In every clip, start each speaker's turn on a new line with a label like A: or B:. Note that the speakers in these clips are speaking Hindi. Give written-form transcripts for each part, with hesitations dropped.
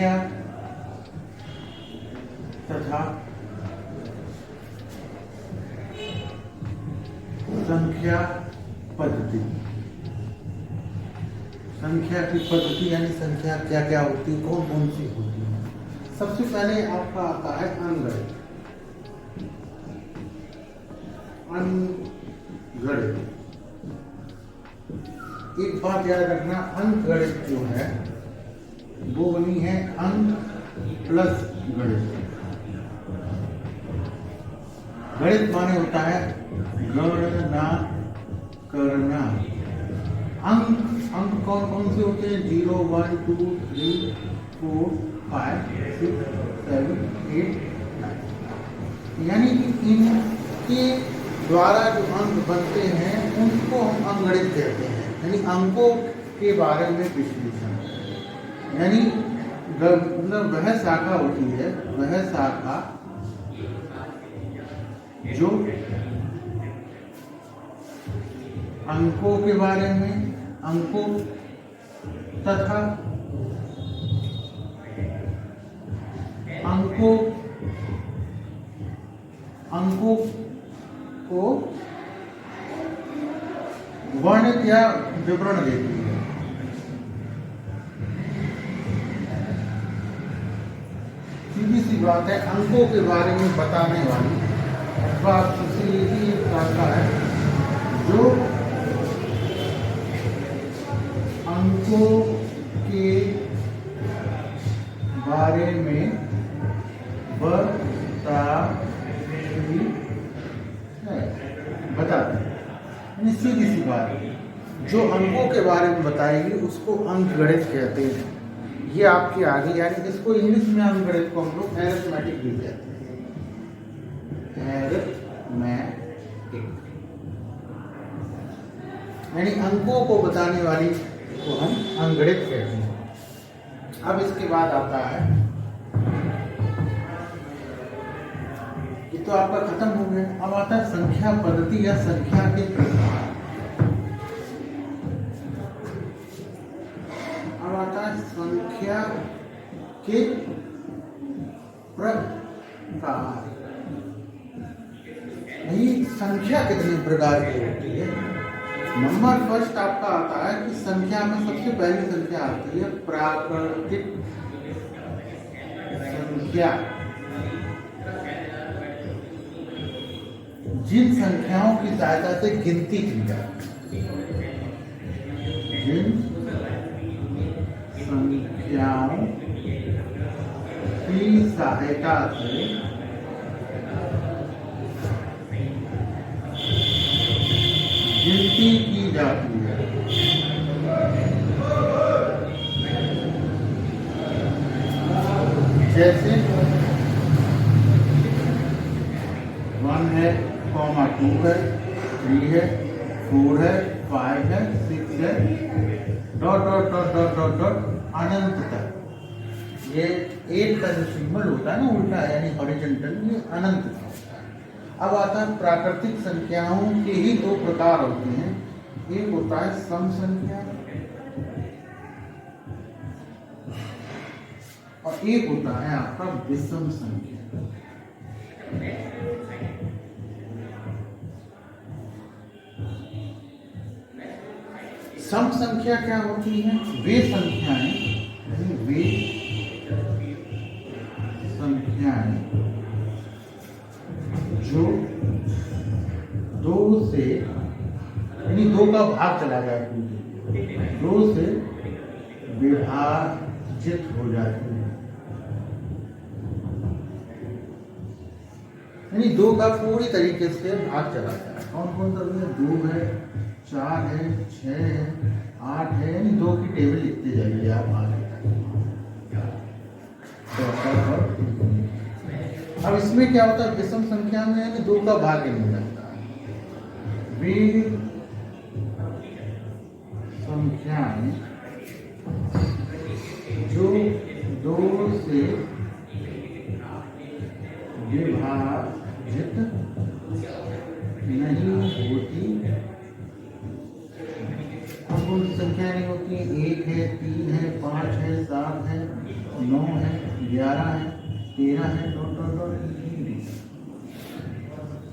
A: संख्या तथा संख्या पद्धति। संख्या की पद्धति यानी संख्या क्या क्या होती है, कौन कौन सी होती है। सबसे पहले आपका आता है अंकगणित। अंकगणित, एक बात याद रखना, अंकगणित जो है वो बनी है अंक प्लस गणित। गणित माने होता है गणना करना। अंक कौन कौन से होते हैं? 0, 1, 2, 3, 4, 5, 6, 7, 8, 9। यानी कि इनके द्वारा जो अंक बनते हैं उनको हम अंकगणित कहते हैं। यानी अंकों के बारे में विश्लेषण, यानी मतलब वह शाखा होती है, वह शाखा जो अंकों के बारे में, अंकों तथा अंकों को वर्णित या विवरण देती है। सीधी सी बात है, अंकों के बारे में बताने वाली बात सबसे यही एक शाखा है जो अंकों के बारे में बताती है। सीधी सी बात, जो अंकों के बारे में बताएगी उसको अंकगणित कहते हैं। ये आपके आगे, यानी इसको इंग्लिश में अंकगणित को हम लोग अरिथमेटिक भी कहते हैं। अरिथमेटिक यानी अंकों को बताने वाली को हम अंकगणित कहते हैं। अब इसके बाद आता है, ये तो आपका खत्म हो गया। अब आता है संख्या पद्धति या संख्या के प्रकार। अब आता है संख्या के प्रकार। यही संख्या कितने प्रकार की होती है। नंबर फर्स्ट आपका आता है कि संख्या में सबसे पहली संख्या आती है प्राकृतिक संख्या। जिन संख्याओं की सहायता से गिनती की जाती है, जिन संख्याओं की सहायता से गिनती की जाती है, जैसे 1 है, 2 है, 3 है, 4 है, 5 है, 6 है, dot dot dot dot dot dot अनंत तक। ये 8 का जो सिंबल होता है ना उल्टा, यानी हॉरिजॉन्टल, ये अनंत का होता है। अब आता है प्राकृतिक संख्याओं के ही दो प्रकार होते हैं। एक होता है सम संख्या और एक होता है आपका विषम संख्या। सम संख्या क्या होती है? वे संख्याएं जो 2 से, यानी 2 का भाग चला जाए, 2 से विभाजित हो जाती है, यानी 2 का पूरी तरीके से भाग चला जाए। कौन कौन सा है? 2 है, 4 है, 6 है, 8 है, यानी 2 की टेबल लिखते जाइए आप आगे। अब इसमें क्या होता है? विषम संख्या में यानी 2 का भाग नहीं लगता है। वे संख्याएं जो 2 से विभाजित नहीं होती, अब कौन सी संख्या नहीं होती? 1 है, 3 है, 5 है, 7 है, 9 है, 11 है, 13 है, डॉट डॉट डॉट।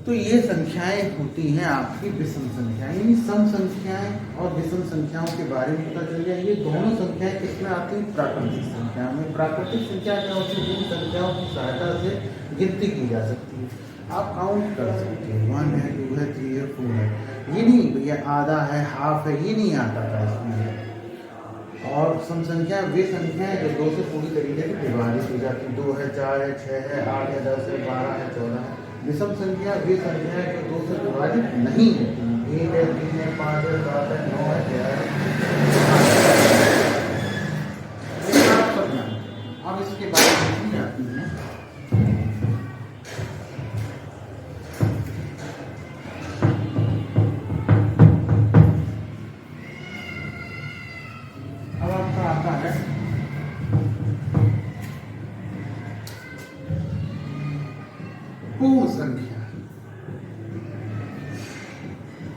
A: तो ये संख्याएं होती हैं आपकी विषम संख्याएं, यानी सम संख्याएं और विषम संख्याओं के बारे में पता चल गया। ये दोनों संख्याएं किसमें आती हैं? प्राकृतिक संख्या में। प्राकृतिक संख्या क्या होती है? जिन संख्याओं की सहायता से गिनती की जा सकती है, आप काउंट कर सकते हैं। 1 है, 2 है, 3 है, 4 है। ये नहीं भैया आधा है, हाफ है, ये नहीं आता था इसमें। और सम संख्या वे संख्या है जो 2 से पूरी तरीके से विभाजित हो जाती है। 2 है, 4 है, 6 है, 8 है, 10 है, 12 है, 14 है। विषम संख्या वे संख्या है जो 2 से विभाजित नहीं होती। 1 है, 3 है, 5 है, 7 है, 9 है, 11 है। अब इसके बाद में आती है पूर्ण संख्या।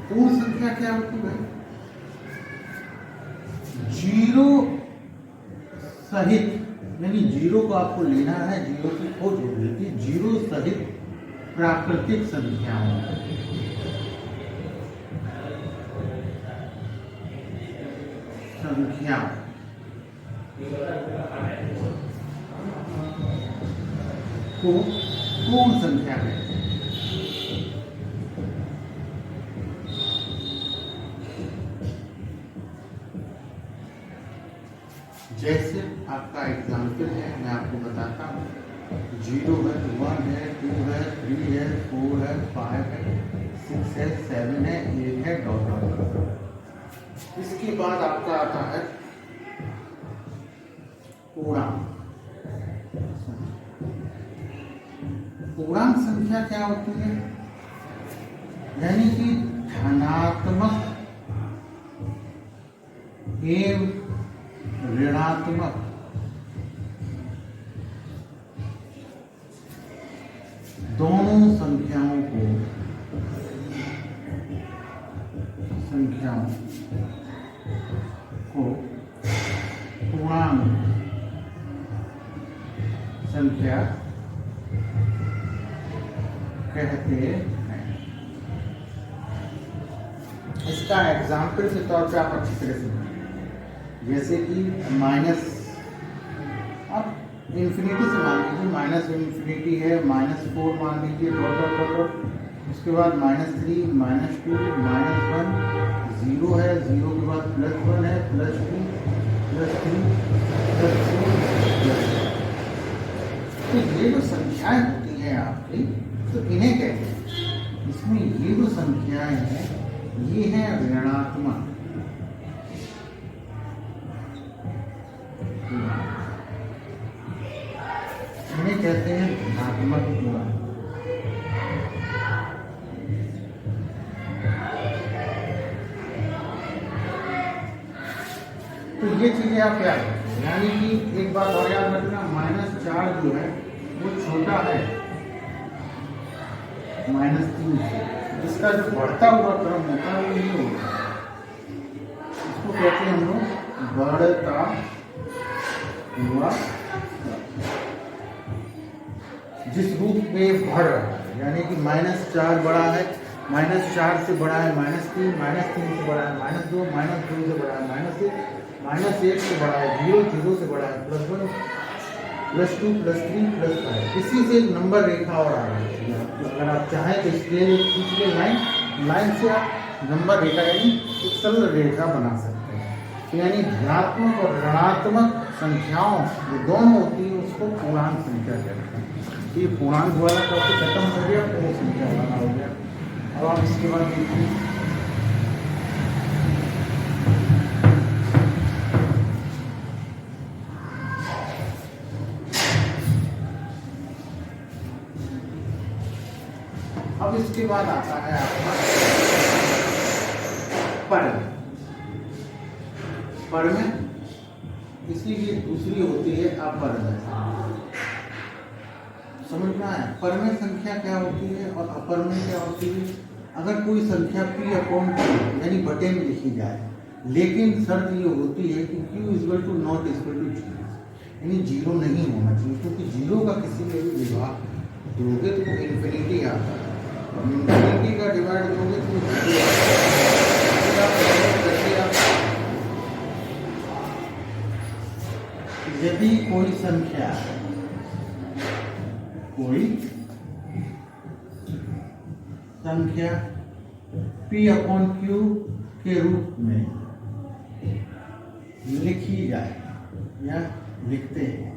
A: पूर्ण संख्या क्या होती है? जीरो सहित, यानी जीरो को आपको लेना है, जीरो से खोज हो गई थी, जीरो सहित प्राकृतिक संख्याओं को पूर्ण संख्या है। जैसे आपका एग्जाम्पल है, मैं आपको बताता हूँ। 0 है, 1 है, 2 है, 3 है, 4 है, 5 है, 6 है, 7 है, 8 है, डॉट डॉट डॉट। इसके बाद आपका आता है पूर्णांक। पूर्णांक संख्या क्या होती है? यानी कि धनात्मक एवं ऋणात्मक दोनों संख्याओं को पूर्णांक संख्या कहते हैं। इसका एग्जाम्पल के तौर पे आप अच्छी तरह से, जैसे कि माइनस, अब इन्फिनिटी से मान लीजिए, माइनस इन्फिनिटी है, -4 मान लीजिए, डॉट डॉट डॉट डॉट। उसके बाद -3, -2, -1, 0 है, 0 के बाद +1 है, +2, +3, +4, तो ये जो संख्याएं होती हैं आपकी, तो इन्हें कहते हैं। इसमें ये जो संख्याएं हैं, ये हैं ऋणात्मक। इन्हें कहते हैं धनात्मक पूर्णांक। तो ये चीजें आप याद रखें। यानी कि एक बात और याद रखना, -4 जो है वो छोटा है -3 से। इसका जो बढ़ता हुआ क्रम होता है वो ये होता है, इसको कहते हैं हम लोग बढ़ता हुआ, जिस रूप में बढ़ रहा है। यानी कि -4 बड़ा है, -4 से बड़ा है -3, -3 से बड़ा है -2, -2 से बड़ा है -1, -1 से बड़ा है 0, 0 से बड़ा है +1, +2, +3, +5। इसी से एक नंबर रेखा और आ रही है। अगर आप चाहें तो स्केल खींच के लाइन से आप नंबर रेखा यानी एक सरल रेखा बना सकते हैं। तो यानी धनात्मक और ऋणात्मक संख्याओं जो दोनों होती है उसको पूर्णांक संख्या कहते हैं। ये पूर्णांक वाला टॉपिक खत्म हो गया, पूर्ण संख्या वाला हो गया। अब आप इसके बाद देखिए, अब इसके बाद आता है आपका परम। परम इसीलिए दूसरी होती है अपरमेय। समझना है परमेय संख्या क्या होती है और अपरमेय क्या होती है। अगर कोई संख्या P/Q यानी बटे में लिखी जाए, लेकिन शर्त ये होती है कि Q = नॉट = 0। यानी जीरो नहीं होना चाहिए, क्योंकि जीरो का किसी भी विभाग दोगे तो वो इन्फिनिटी आता है, और इन्फिनिटी का डिवाइड दोगे तो वो जीरो आता है। यदि कोई संख्या P/Q के रूप में लिखी जाए या लिखते हैं,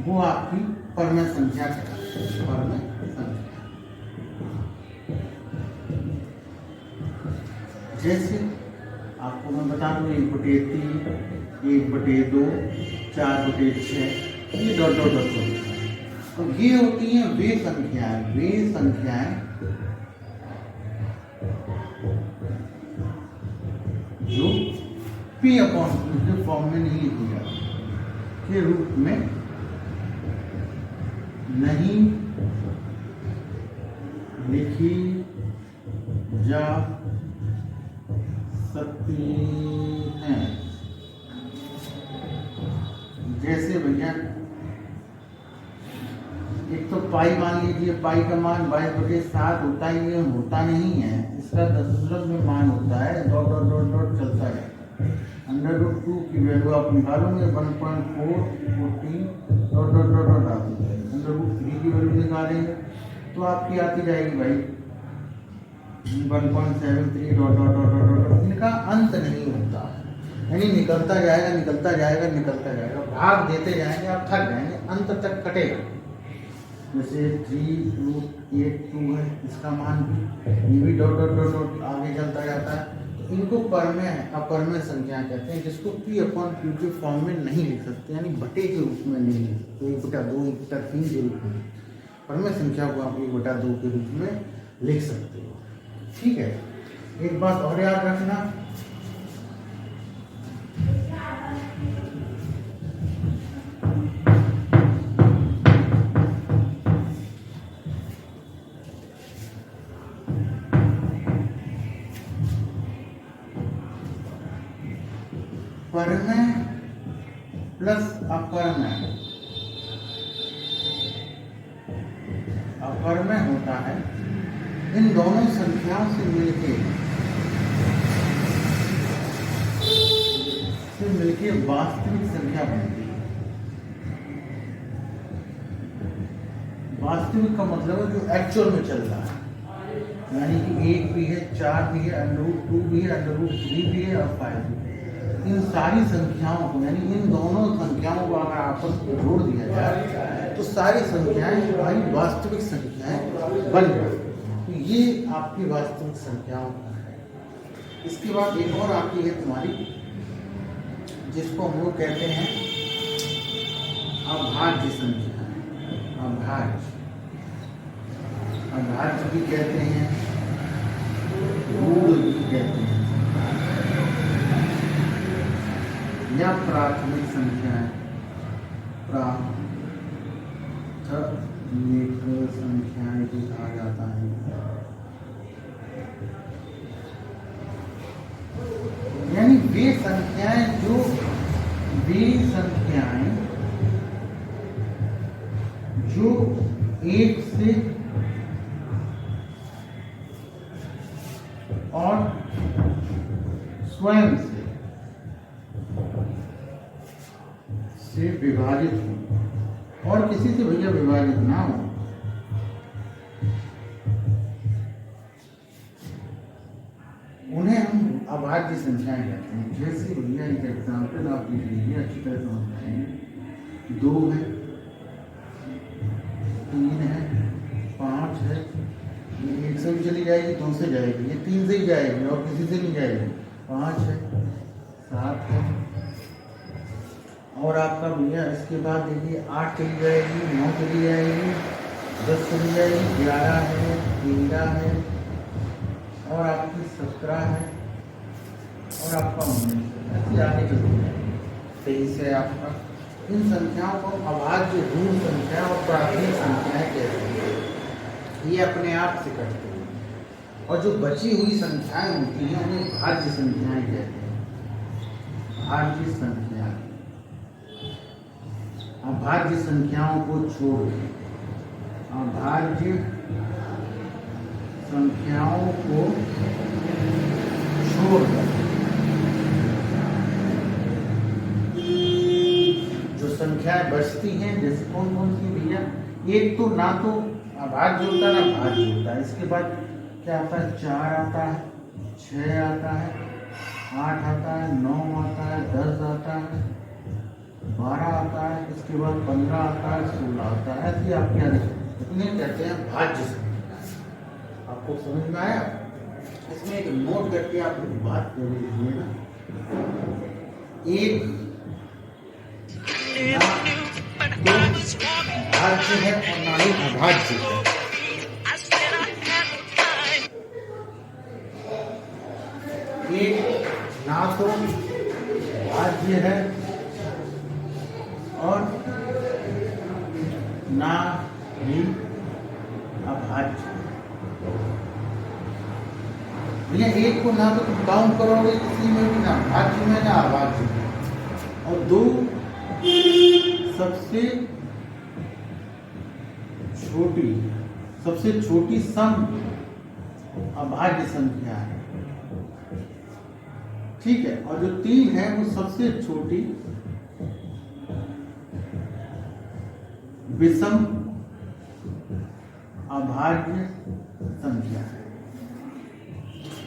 A: वो आपकी परमेय संख्या कहलाती है। परमेय संख्या जैसे आपको मैं बता दूं 1/3, 1/2, 4/6, ये डॉट डॉट डॉट। तो ये होती हैं वे संख्याएं जो P/Q के फॉर्म में नहीं लिखी जाती, के रूप में नहीं लिखी जा सकती हैं। जैसे भैया एक तो पाई मान लीजिए, पाई का मान 22/7 होता ही है, होता नहीं है, इसका दशमलव में मान होता है, डॉट डॉट डॉट डॉट चलता है। √2 की वैल्यू आप निकालोगे 1.414 डॉट डॉट डॉट डॉट आती है। √3 की वैल्यू निकालेंगे तो आपकी आती जाएगी भाई 1.73 dot dot dot dot dot. इनका अंत नहीं होता है, यानी निकलता जाएगा निकलता जाएगा निकलता जाएगा, भाग देते जाएंगे, आप थक जाएंगे, अंत तक कटेगा। जैसे 3√82 है, इसका मान ये भी डॉट डॉट डॉट डॉट आगे चलता जाता है। तो इनको परमेय अपरमेय संख्या कहते हैं, जिसको P/Q के फॉर्म में नहीं लिख सकते, यानी बटे के रूप में नहीं लिख सकते, 1/2, 1/3 के रूप में। परमेय संख्या को आप 1/2 के रूप में लिख सकते हो। ठीक है, एक बात और याद रखना, परमेय प्लस अपरमेय होता है इन दोनों संख्याओं से मिलके वास्तविक संख्या बनती है। वास्तविक का मतलब है जो एक्चुअल में चल रहा है, यानी कि 1 भी है, 4 भी है, √2 भी है, √3 भी है और 5 भी है। इन सारी संख्याओं को, यानी इन दोनों संख्याओं को अगर आपस में जोड़ दिया जाए तो सारी संख्याएं हमारी वास्तविक संख्याएं बन जाती हैं। तो ये आपकी वास्तविक संख्याओं का है। इसके बाद एक और आती है तुम्हारी, जिसको हम लोग कहते हैं अभाज्य संख्या। अभाज्य भी कहते हैं, मूल भी कहते हैं, या प्राथमिक संख्याएं, प्राथमिक संख्याएं भी कहा जाता है। यानी वे संख्याएं जो एक से और स्वयं से विभाजित हो और किसी से भैया विभाजित ना हो, उन्हें हम अभाज्य संख्याएं कहते हैं। जैसे भैया एक एग्जाम्पल आप लिख लीजिए, अच्छी तरह समझ पाएंगे। 2 है, 3 है, 5 है, ये 1 से भी चली जाएगी, 2 से जाएगी, ये 3 से ही जाएगी और किसी से नहीं जाएगी। 5 है, 7 है, और आपका भैया इसके बाद देखिए 8 चली जाएगी, 9 चली जाएगी, 10 चली जाएगी, 11 है, 13 है, और आपकी 17 है, और आपका 19 ऐसे आगे चलती है, 23 है आपका। इन संख्याओं को अभाज्य ऋण संख्या और प्राथमिक संख्याएं कहते हैं। ये अपने आप से कटते हैं, और जो बची हुई संख्याएं होती हैं उन्हें भाज्य संख्याएं कहते हैं। अभाज्य संख्या, अभाज्य संख्याओं को छोड़ दें, अभाज्य संख्याओं को छोड़ दें। जो संख्याएं बचती हैं जैसे कौन कौन सी भैया, एक तो ना तो अभाज्य होता है ना भाज्य होता है। इसके बाद क्या आता है, 4 आता है, 6 आता है, 8 आता है, 9 आता है, 10 आता है, 12 आता है, इसके बाद 15 आता है, 16 आता है। ऐसे आप क्या इन्हें कहते हैं भाज्य संख्या। आपको समझ में आया? इसमें एक नोट करके आप बात कर लीजिएगा। एक भाज्य है और ना ही अभाज्य है। एक ना तो भाज्य है और ना ही अभाज्य। भैया एक को ना तो तुम काउंट करोगे किसी में भी, ना भाज्य में ना अभाज्य में। और दो सबसे छोटी सम अभाज्य संख्या है, ठीक है। और जो 3 है वो सबसे छोटी विषम अभाज्य संख्या है।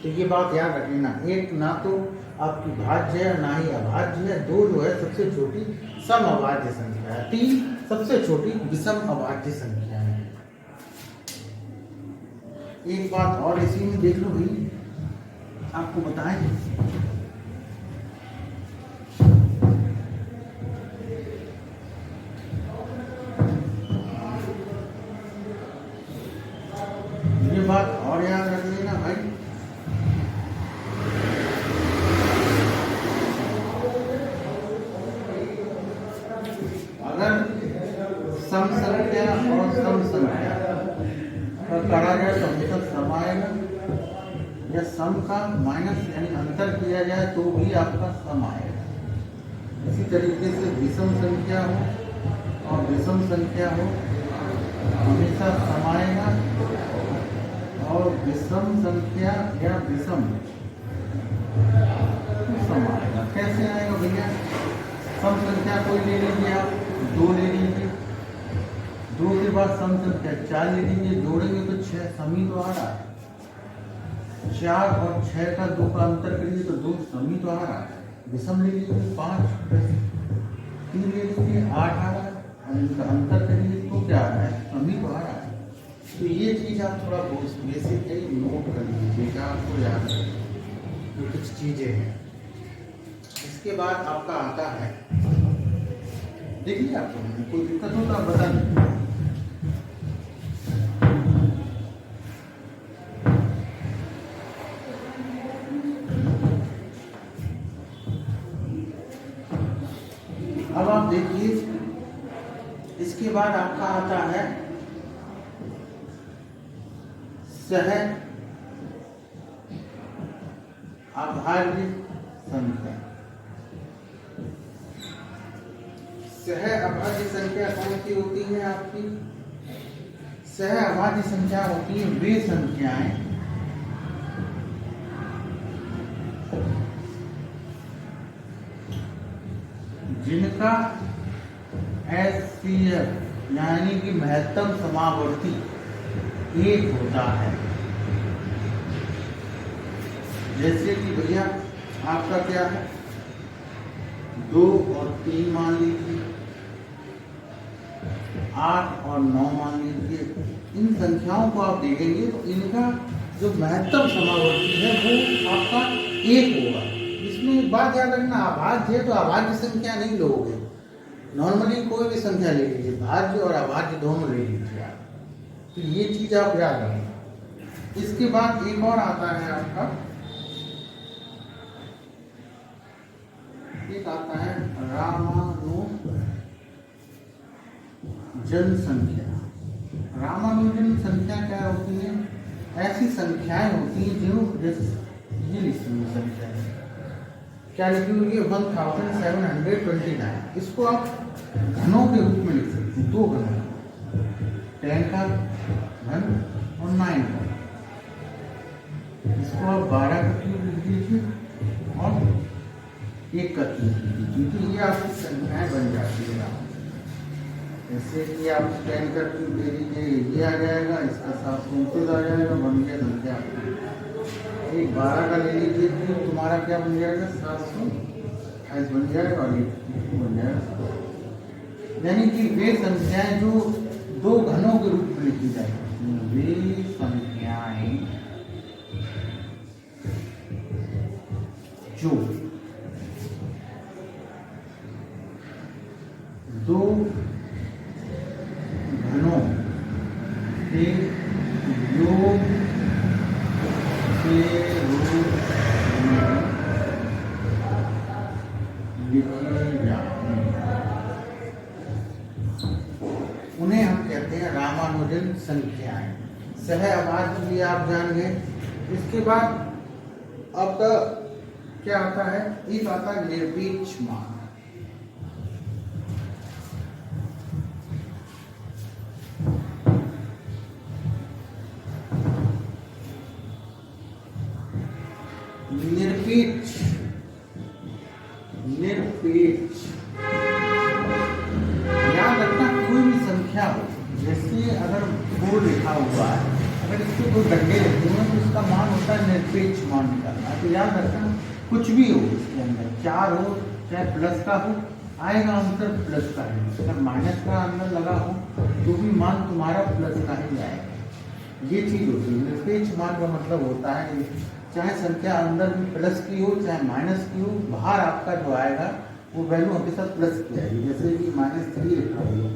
A: तो ये बात याद रखना, एक ना तो आपकी भाज्य है ना ही अभाज्य है, 2 जो है सबसे छोटी सम अभाज्य संख्या है, 3 सबसे छोटी विषम अभाज्य संख्या है। एक बात और इसी में देख लो भाई, आपको बताएं ये बात और याद रख लेना भाई, अगर सम संख्या और सम संख्या का करा जाए तो हमेशा सम आएगा, या सम का माइनस यानी अंतर किया जाए तो भी आपका सम आएगा। इसी तरीके से विषम संख्या हो और विषम संख्या हो हमेशा सम आएगा, और विषम संख्या या विषम सम आएगा। कैसे आएगा भैया, सम संख्या कोई ले लीजिए आप, 2 ले लीजिए, 2 के बाद सम संख्या 4 ले लीजिए, जोड़ेंगे तो 6 सम ही तो आ रहा है। 4 और 6 का 2 का अंतर करिए तो 2 सम ही तो आ रहा है। विषम ले लीजिए, 5 + 3 ले लीजिए, 8 आ रहा है, और इनका अंतर करिए तो क्या आ रहा है, सम ही तो आ रहा है। तो ये चीज आप थोड़ा बेसिकली नोट कर लीजिएगा, आपको याद रखना ये कुछ चीजें हैं। इसके बाद आपका आता है, देखिए आपको कोई दिक्कत हो तो आप बता दीजिए। अब आप देखिए, इसके बाद आपका आता है सह अभाज्य संख्या। सह अभाज्य संख्या कौन सी होती है आपकी, सह अभाज्य संख्या होती है वे संख्याएं जिनका HCF यानी कि महत्तम समावर्ती 1 होता है। जैसे कि भैया आपका क्या है, 2 और 3 मान लीजिए, 8 और 9 मान लीजिए। इन संख्याओं को आप देखेंगे तो इनका जो महत्तम समावर्ती है वो आपका 1 होगा। इसमें एक बात याद रखना, अभाज्य है तो अभाज्य संख्या नहीं लोगे, नॉर्मली कोई भी संख्या ले लीजिए, भाज्य और अभाज्य दोनों ले लीजिए आप। तो ये चीज आप याद रखना। इसके बाद एक और आता है आपका, एक आता है रामानुजन संख्या। रामानुजन संख्या क्या होती है, ऐसी संख्याएं होती हैं जो जैसे ये संख्या है, क्या लिखी हुई है 1729। इसको आप घनों के रूप में लिख सकते हैं, दो घनों, 10 का घन और 9 का। इसको आप 12 का क्यूब लिख दीजिए और 1 का क्यूब लिख दीजिए, तो ये आपकी संख्याएं बन जाती है। जैसे कि आप 10 का क्यूब दे दीजिए, ये आ जाएगा, इसका 729 आ जाएगा, बन गया संख्या आपकी। एक 12 का ले लीजिए क्यूब, तुम्हारा क्या बन जाएगा 728 बन जाएगा, और ये बन जाएगा। यानी कि वे संख्याएं जो दो घनों के रूप में लिखी जाएगी, वे संख्याएं जो दो घनों के योग के रूप में लिखी जाती हैं, उन्हें हम कहते हैं रामानुजन संख्याएं। सह अभाज्य भी आप जान गए। इसके बाद आपका क्या आता है, एक आता है निरपेक्ष मान। निरपेक्ष याद रखना, कोई भी संख्या हो, जैसे अगर 4 लिखा हुआ है, अगर इसके 2 डंडे रखे हुए तो इसका मान होता है निरपेक्ष मान निकालना। तो याद रखना, कुछ भी हो इसके अंदर, 4 हो चाहे प्लस का हो, आएगा आंसर प्लस का है। अगर माइनस का अंदर लगा हो तो भी मान तुम्हारा प्लस का ही आएगा। ये चीज होती है निरपेक्ष मान का मतलब होता है चाहे संख्या अंदर भी प्लस की हो चाहे माइनस की हो, बाहर आपका जो आएगा वो वैल्यू हमेशा प्लस की आएगी। जैसे कि -3 लिखा हुआ,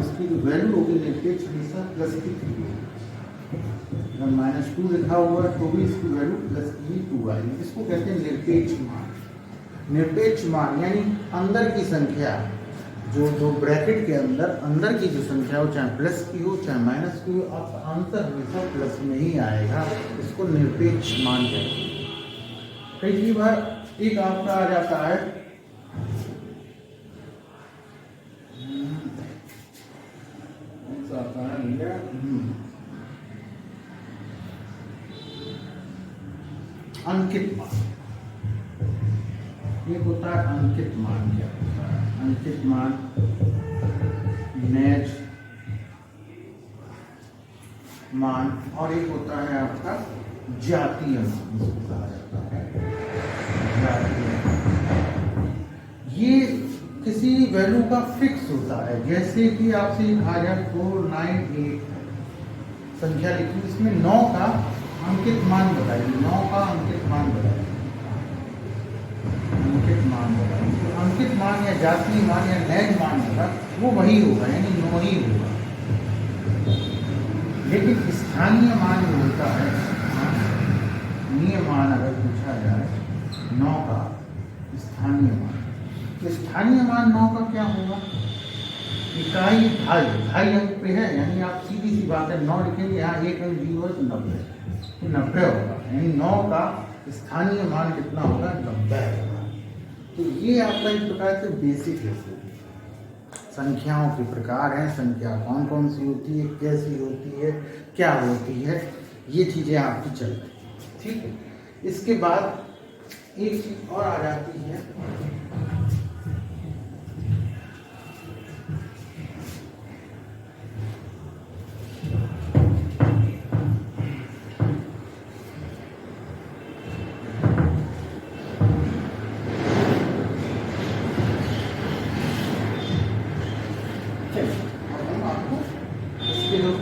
A: उसकी जो वैल्यू होगी निरपेक्ष हमेशा प्लस की 3 होगी। अगर -2 लिखा हुआ है तो भी इसकी वैल्यू प्लस की 2 आएगी। इसको कहते हैं निरपेक्ष मान। निरपेक्ष मान यानी अंदर की संख्या, जो दो ब्रैकेट के अंदर की जो संख्या हो, चाहे प्लस की हो चाहे माइनस की हो, आपका आंसर हमेशा प्लस में ही आएगा। इसको निरपेक्ष मान कहते हैं। कई बार एक आपका आ जाता है अंकित मान। ये होता है अंकित मान। क्या होता है अंकित मान? नेज मान, और एक होता है आपका जातीय मान, इसको कहा जाता है जातीय मान। ये किसी वैल्यू का फिक्स होता है। जैसे कि आपसे कहा जाए 498 संख्या लिखी, इसमें 9 का अंकित मान बताइए, 9 का अंकित मान बताइए, अंकित मान बताइए। तो अंकित मान या जातीय मान या नैज मान होगा वो वही होगा, यानी 9 ही होगा। लेकिन स्थानीय मान जो होता है, स्थानीय मान अगर पूछा जाए 9 का स्थानीय मान, तो स्थानीय मान 9 का क्या होगा? इकाई ढाई अंक पे है, यानी आप सीधी सी बात है 9 लिखेंगे, यहाँ 1 अंक 0 है तो 90, तो 90 होगा। यानी 9 का स्थानीय मान कितना होगा? 90 होगा। तो ये आपका एक प्रकार से बेसिक है। संख्याओं के प्रकार हैं, संख्या कौन कौन सी होती है, कैसी होती है, क्या होती है, ये चीज़ें आपकी चल रही हैं। ठीक है। इसके बाद एक चीज़ और आ जाती है,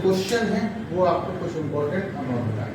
A: क्वेश्चन है वो आपको कुछ इंपॉर्टेंट अमाउंट बताएं।